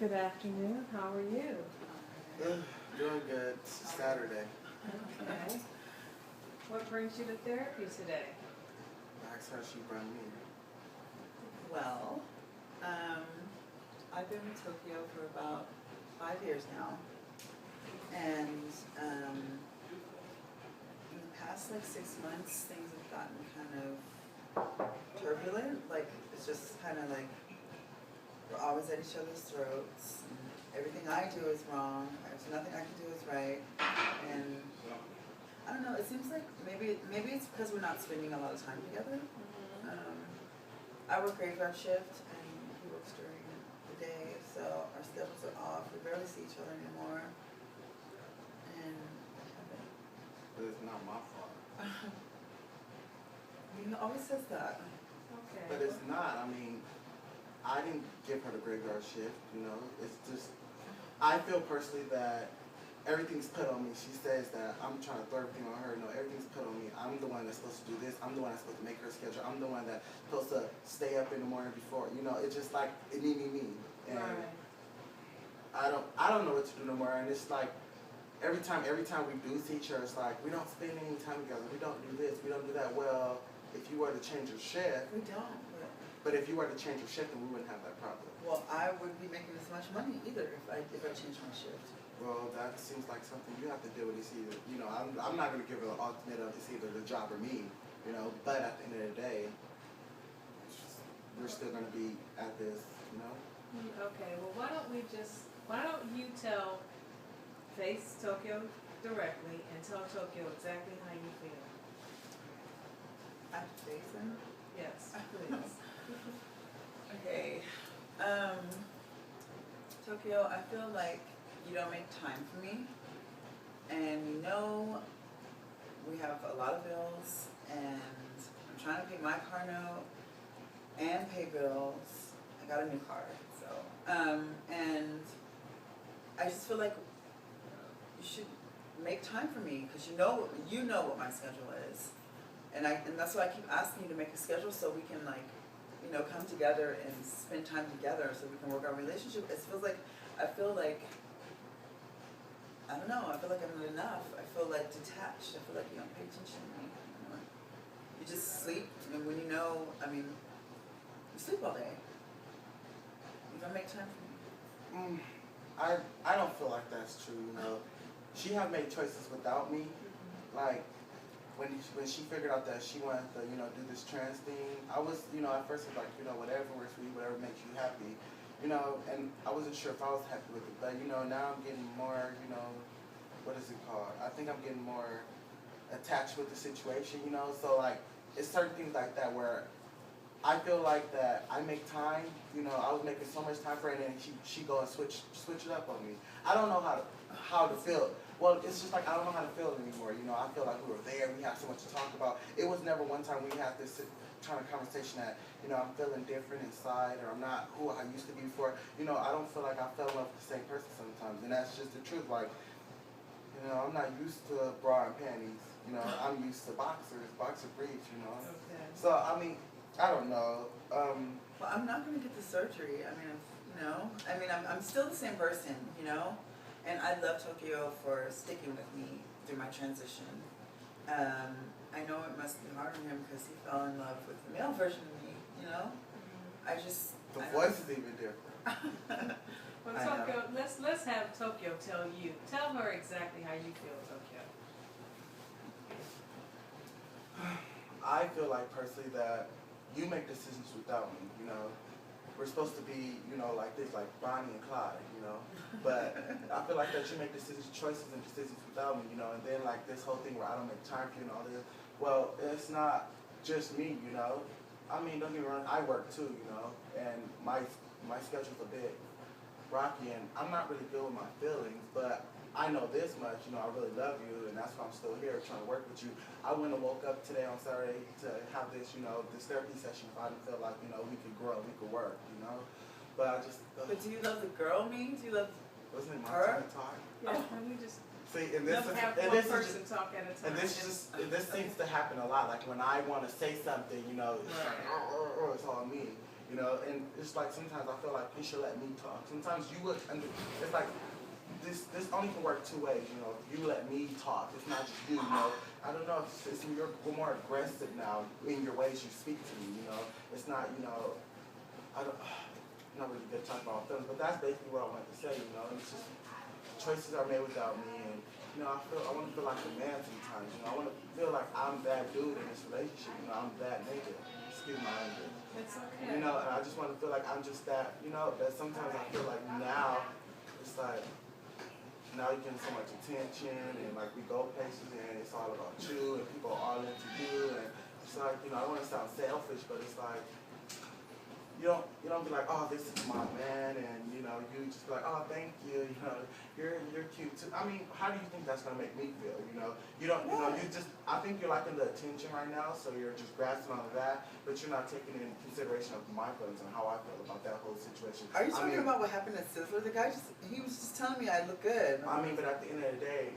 Good afternoon. How are you? Doing good. It's Saturday. Okay. What brings you to therapy today? That's how she brought me. Well, I've been in Tokyo for about 5 years now, and in the past 6 months, things have gotten kind of turbulent. Like it's just kind of like we're always at each other's throats. And everything I do is wrong. There's nothing I can do is right, and I don't know. It seems like maybe it's because we're not spending a lot of time together. I work graveyard shift and he works during the day, so our schedules are off. We barely see each other anymore. And But it's not my fault. he always says that. Okay. But it's not. I mean, I didn't give her the graveyard shift, you know. It's just, I feel personally that everything's put on me. She says that I'm trying to throw everything on her. No, everything's put on me. I'm the one that's supposed to do this. I'm the one that's supposed to make her schedule. I'm the one that's supposed to stay up in the morning before. You know, it's just like it me. And Right. I don't know what to do no more. And it's like every time we do see each other, it's like we don't spend any time together. We don't do this. We don't do that. Well, if you were to change your shift, We don't. but if you were to change your shift, then we wouldn't have that problem. Well, I wouldn't be making as much money either if I changed my shift. Well, that seems like something you have to deal with. It's either, you know, I'm not going to give her an ultimatum. It's either the job or me, you know. But at the end of the day, we're still going to be at this, you know. Okay. Well, why don't you face Tokyo directly and tell Tokyo exactly how you feel? I have to face him. Yes, please. Okay. Tokyo, I feel like you don't make time for me. And you know we have a lot of bills and I'm trying to pay my car note and pay bills. I got a new car, so and I just feel like you should make time for me because you know what my schedule is. And that's why I keep asking you to make a schedule so we can come together and spend time together so we can work our relationship. I feel like I don't know, I feel like I'm not enough. I feel like detached. I feel like you don't pay attention to me. You just sleep, and when you sleep all day. You don't make time for me. I don't feel like that's true, you know. She have made choices without me. Like, when she figured out that she wanted to, you know, do this trans thing, I was, you know, at first it was like, you know, whatever works for you, whatever makes you happy, you know, and I wasn't sure if I was happy with it, but, you know, now I'm getting more, you know, what is it called? I think I'm getting more attached with the situation, you know, so, like, it's certain things like that where I feel like that I make time, you know, I was making so much time for her, and then she go and switch it up on me. I don't know how to feel. Well, it's just like I don't know how to feel anymore. You know, I feel like we were there. We had so much to talk about. It was never one time we had this kind of conversation that, you know, I'm feeling different inside, or I'm not who I used to be before. You know, I don't feel like I fell in love with the same person sometimes, and that's just the truth. Like, you know, I'm not used to bra and panties. You know, I'm used to boxer briefs. You know, Okay. so I mean, I don't know. Well, I'm not going to get the surgery. I mean, I'm still the same person, you know? And I love Tokyo for sticking with me through my transition. I know it must be hard on him because he fell in love with the male version of me, you know? The voice is even different. Well, I know. Tokyo, let's have Tokyo tell her exactly how you feel, Tokyo. I feel like personally that you make decisions without me, you know. We're supposed to be, you know, like this, like Bonnie and Clyde, you know. But I feel like that you make choices and decisions without me, you know. And then like this whole thing where I don't make time for you and all this. Well, it's not just me, you know. I mean, don't get me wrong, I work too, you know. And my schedule's a bit rocky, and I'm not really good with my feelings, but I know this much, you know, I really love you, and that's why I'm still here trying to work with you. I wouldn't have woke up today on Saturday to have this, you know, this therapy session if I didn't feel like, you know, we could grow, we could work, you know. But I just... But do you love the girl me? Do you love wasn't it my her? turn to talk? Yeah, can we just See, and this is... have And one this is person just, talk at a time? and this seems to happen a lot. Like when I want to say something, you know, it's like, Right. it's all me. you know, and it's like sometimes I feel like you should let me talk. Sometimes you would, and it's like, this only can work two ways, you know. You let me talk, it's not just you, you know. I don't know, you're more aggressive now in your ways you speak to me, you know. It's not, you know, I'm not really good at talking about feelings, but that's basically what I wanted to say, you know. It's just, choices are made without me, and, you know, I want to feel like a man sometimes, you know. I want to feel like I'm that dude in this relationship, you know. I'm that nigga, excuse my language. It's okay. You know, and I just want to feel like I'm just that, you know, that sometimes I feel like now, it's like, now you're getting so much attention, and like we go places and it's all about you, and people are all into you, and it's like, you know, I don't want to sound selfish, but it's like, you don't be like, oh, this is my man, and you know, you just be like, oh, thank you, you know, you're cute too. I mean, how do you think that's gonna make me feel? You know, you don't, you know, you just, I think you're liking the attention right now, so you're just grasping on that, but you're not taking into consideration of my feelings and how I feel about that whole situation. Are you talking about what happened at Sizzler? The guy he was just telling me I look good. I mean, but at the end of the day,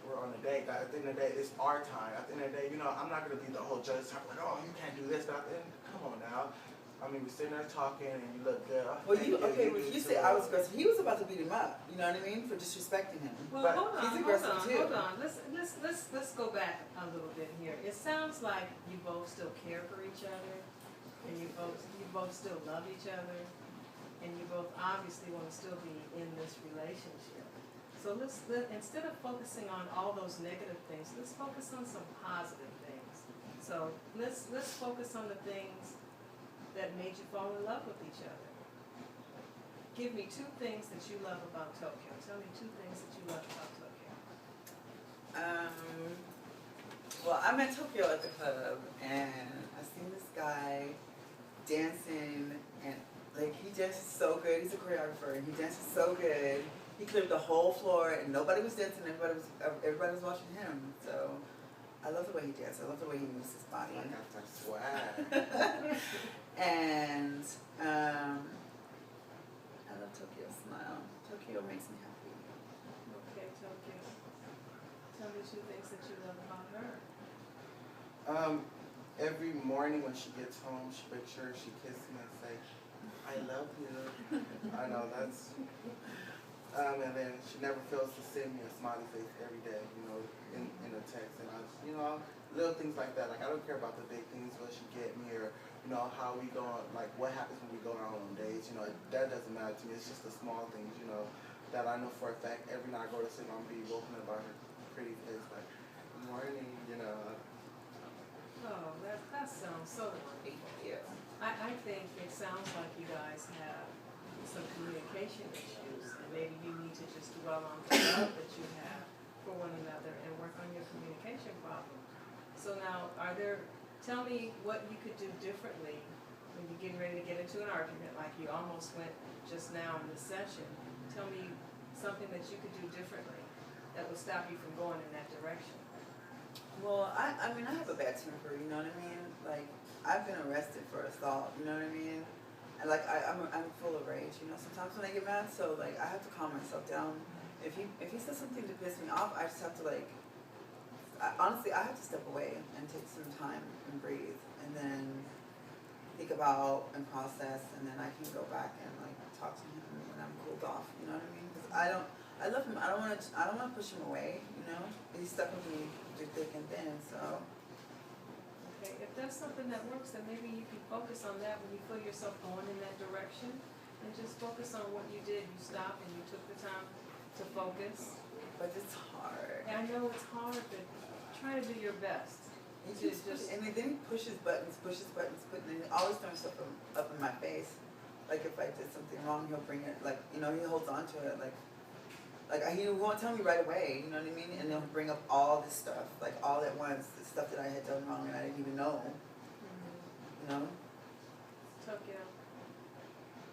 we're on a date. At the end of the day, it's our time. At the end of the day, you know, I'm not gonna be the whole judge talking like, oh, you can't do this. But at the end, come on now. I mean, we're sitting there talking, and you look good. Well, you say I was aggressive. He was about to beat him up. You know what I mean? For disrespecting him. Well, But he's aggressive too. hold on. Let's go back a little bit here. It sounds like you both still care for each other, and you both still love each other, and you both obviously want to still be in this relationship. So instead of focusing on all those negative things, let's focus on some positive things. So let's focus on the things that made you fall in love with each other. Give me two things that you love about Tokyo. Tell me two things that you love about Tokyo. Well, I met Tokyo at the club, and I seen this guy dancing, and like he dances so good. He's a choreographer, and he dances so good. He cleared the whole floor, and nobody was dancing. Everybody was watching him. So I love the way he dances. I love the way he moves his body. I got that swag. And I love Tokyo's smile. Tokyo makes me happy. Okay, Tokyo. Tell me two things that you love about her. Every morning when she gets home, she makes sure she kisses me and say, I love you. I know that's, and then she never fails to send me a smiley face every day, you know, in a text. And I just, you know, little things like that. Like, I don't care about the big things, what she get me, or, you know, how we go on, like, what happens when we go out on dates, you know, that doesn't matter to me. It's just the small things, you know, that I know for a fact every night I go to sleep, I'm going to be woken up by her pretty face, like, good morning, you know. Oh, that sounds so wonderful. Yeah. I think it sounds like you guys have some communication issues, and maybe you need to just dwell on the love that you have for one another and work on your communication problem. So now, tell me what you could do differently when you're getting ready to get into an argument, like you almost went just now in this session. Tell me something that you could do differently that would stop you from going in that direction. Well, I mean, I have a bad temper, you know what I mean? Like, I've been arrested for assault, you know what I mean? And like, I'm full of rage, you know, sometimes when I get mad, so like, I have to calm myself down. If he says something to piss me off, I just have to like, honestly, I have to step away and take some time and breathe, and then think about and process, and then I can go back and like talk to him when I'm cooled off, you know what I mean? Because I love him. I don't want to push him away, you know? He's stuck with me through thick and thin, so. Okay, if that's something that works, then maybe you can focus on that when you feel yourself going in that direction, and just focus on what you did. You stopped and you took the time to focus. But it's hard. And I know it's hard, but try to do your best. And then he pushes buttons, and he always throws stuff up in my face. Like if I did something wrong, he'll bring it, like, you know, he holds on to it, like he won't tell me right away, you know what I mean? And he'll bring up all this stuff, like all at once, the stuff that I had done wrong and I didn't even know, you know? Tokyo,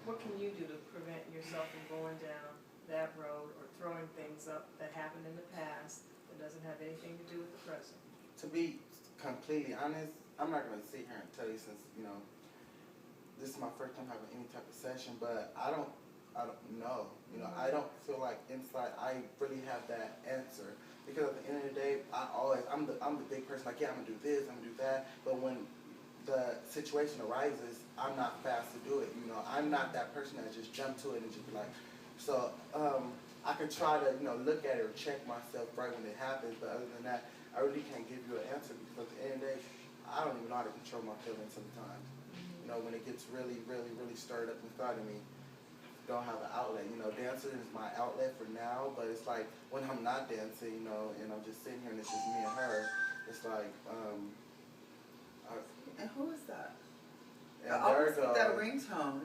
what can you do to prevent yourself from going down that road or throwing things up that happened in the past that doesn't have anything to do with the present? To be completely honest, I'm not going to sit here and tell you since, you know, this is my first time having any type of session, but I don't know. You know, I don't feel like inside I really have that answer, because at the end of the day, I'm the big person. Like, yeah, I'm gonna do this, I'm gonna do that. But when the situation arises, I'm not fast to do it. You know, I'm not that person that just jump to it and just be like. So I can try to look at it or check myself right when it happens, but other than that, I really can't give you an answer because at the end of the day, I don't even know how to control my feelings sometimes. You know, when it gets really, really, really stirred up inside of me, don't have an outlet. You know, dancing is my outlet for now, but it's like when I'm not dancing, and I'm just sitting here and it's just me and her, it's like, And who is that? and I always there it get that goes. ringtone.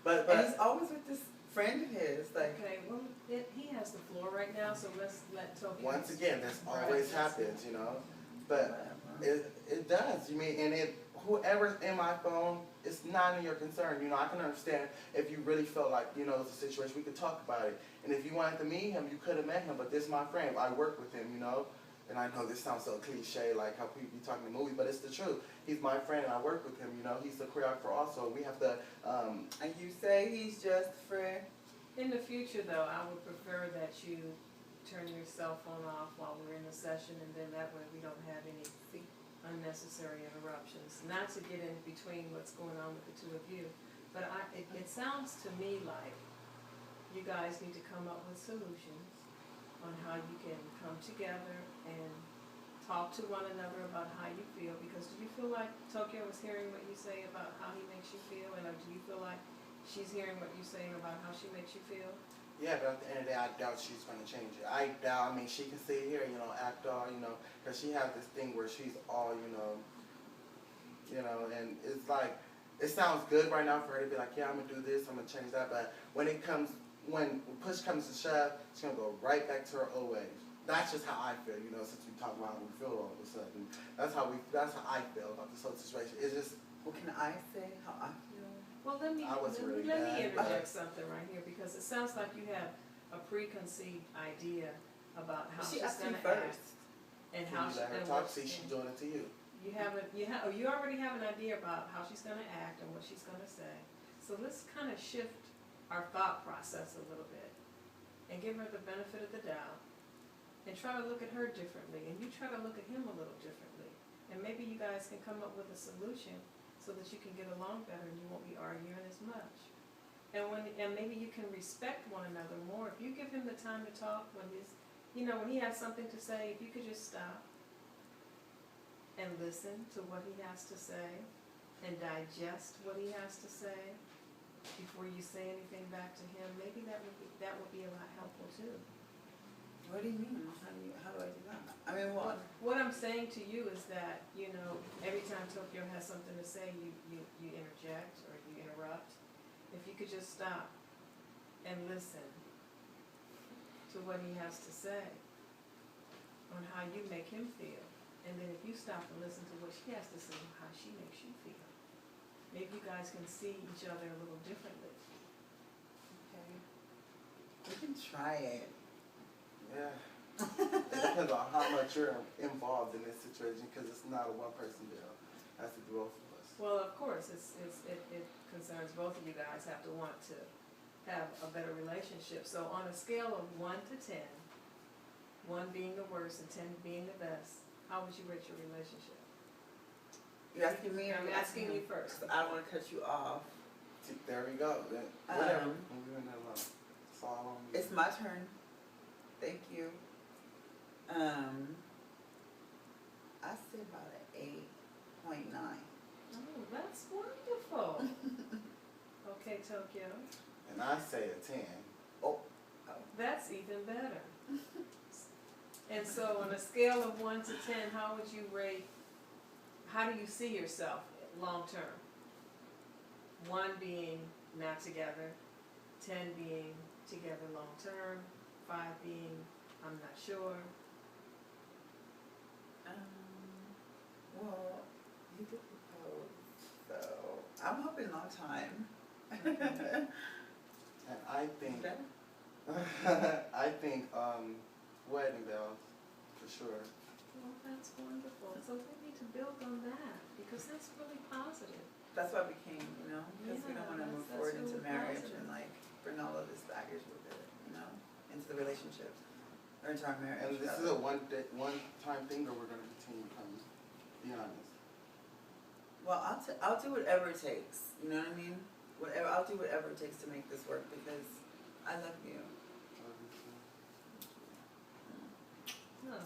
But And he's always with this friend of his. Like, Okay, well, he has the floor right now, so let's let Tokyo. once again, this Right, always that's- happens, But whatever. it does. You mean, and whoever's in my phone, it's not in your concern. I can understand if you really felt like, it's a situation, we could talk about it. And if you wanted to meet him, you could have met him, but this is my friend. I work with him, And I know this sounds so cliche, like how people be talking in movies, but it's the truth. He's my friend and I work with him, He's the choreographer also. We have to, And you say he's just a friend? In the future, though, I would prefer that you turn your cell phone off while we're in the session, and then that way we don't have any unnecessary interruptions. Not to get in between what's going on with the two of you, but it sounds to me like you guys need to come up with solutions on how you can come together and talk to one another about how you feel, because do you feel like Tokyo is hearing what you say about how he makes you feel, and do you feel like she's hearing what you're saying about how she makes you feel? yeah, but at the end of the day, I doubt she's going to change it. I mean, she can sit here, act all, because she has this thing where she's all, and it's like, it sounds good right now for her to be like, yeah, I'm going to do this, I'm going to change that, but when push comes to shove, she's going to go right back to her old ways. That's just how I feel, since we talk about how we feel all of a sudden. That's how I feel about this whole situation. It's just, Well, can I say how I feel? Well, let me I was really bad. interject something right here, because it sounds like you have a preconceived idea about how She she's asked me gonna act first. and can how you she, let her and talk? what See, she's doing it to you. you already have an idea about how she's gonna act and what she's gonna say. So let's kind of shift our thought process a little bit and give her the benefit of the doubt and try to look at her differently, and you try to look at him a little differently. And maybe you guys can come up with a solution so that you can get along better and you won't be arguing as much. And maybe you can respect one another more. If you give him the time to talk when when he has something to say, if you could just stop and listen to what he has to say and digest what he has to say before you say anything back to him, maybe that would be a lot helpful too. What do you mean? How do I do that? I mean, what? What I'm saying to you is that, every time Tokyo has something to say, you interject or you interrupt. If you could just stop and listen to what he has to say on how you make him feel. And then if you stop and listen to what she has to say on how she makes you feel, maybe you guys can see each other a little differently. Okay. We can try it. Yeah. It depends on how much you're involved in this situation, because it's not a one-person deal. It has to be both of us. Well, of course, it concerns both of you guys have to want to have a better relationship. So on a scale of 1 to 10, 1 being the worst and 10 being the best, how would you rate your relationship? You're asking me? I'm asking you first. I don't want to cut you off. There we go. Whatever. We're leaving that alone. It's all on you. It's my turn. Thank you. I say about an 8.9. Oh, that's wonderful. Okay, Tokyo. And I say a 10. That's even better. And so on a scale of 1 to 10, how would you rate, how do you see yourself long term? 1 being not together, 10 being together long term, 5 being I'm not sure. Well, you did propose, so I'm hoping long time. And I think, Okay. wedding bells, for sure. Well, that's wonderful. So we need to build on that, because that's really positive. That's why we came, because we don't Yeah, want to move that's forward into really marriage positive. and bring all of this baggage with it, into the relationship or into our marriage. And this is rather. a one-time thing, or we're going to continue coming, be honest. Well, I'll do whatever it takes. You know what I mean? I'll do whatever it takes to make this work because I love you. Oh.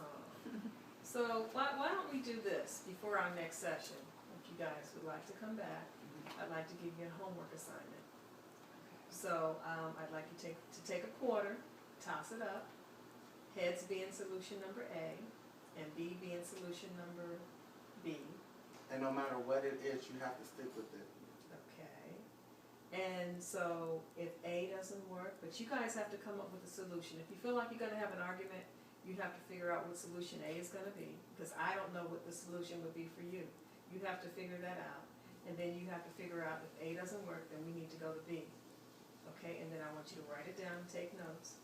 So why don't we do this before our next session? If you guys would like to come back, I'd like to give you a homework assignment. So I'd like you to take a quarter, toss it up, heads being solution number A, and B being solution number B. And no matter what it is, you have to stick with it. Okay. And so if A doesn't work, but you guys have to come up with a solution. If you feel like you're gonna have an argument, you have to figure out what solution A is gonna be, because I don't know what the solution would be for you. You have to figure that out. And then you have to figure out if A doesn't work, then we need to go to B. Okay, and then I want you to write it down, take notes,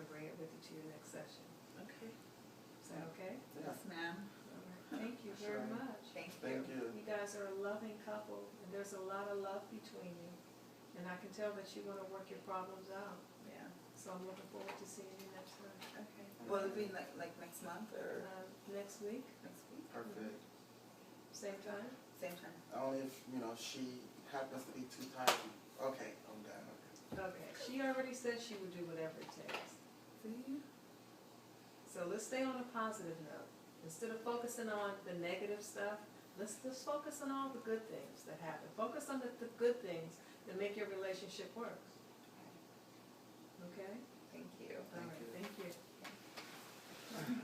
and bring it with you to your next session. Okay. Is that okay? Yes, ma'am. All right. Thank you very Sure. much. Thank you. Thank you. You guys are a loving couple, and there's a lot of love between you. And I can tell that you want to work your problems out. Yeah. So I'm looking forward to seeing you next time. Okay. Will it be like next month or Next week, next week? Perfect. same time? Same time. Only if, she happens to be too tired. Okay, I'm done. Okay, she already said she would do whatever it takes. See? So let's stay on a positive note. Instead of focusing on the negative stuff, let's just focus on all the good things that happen. Focus on the good things that make your relationship work. Okay? Thank you. All right, thank you.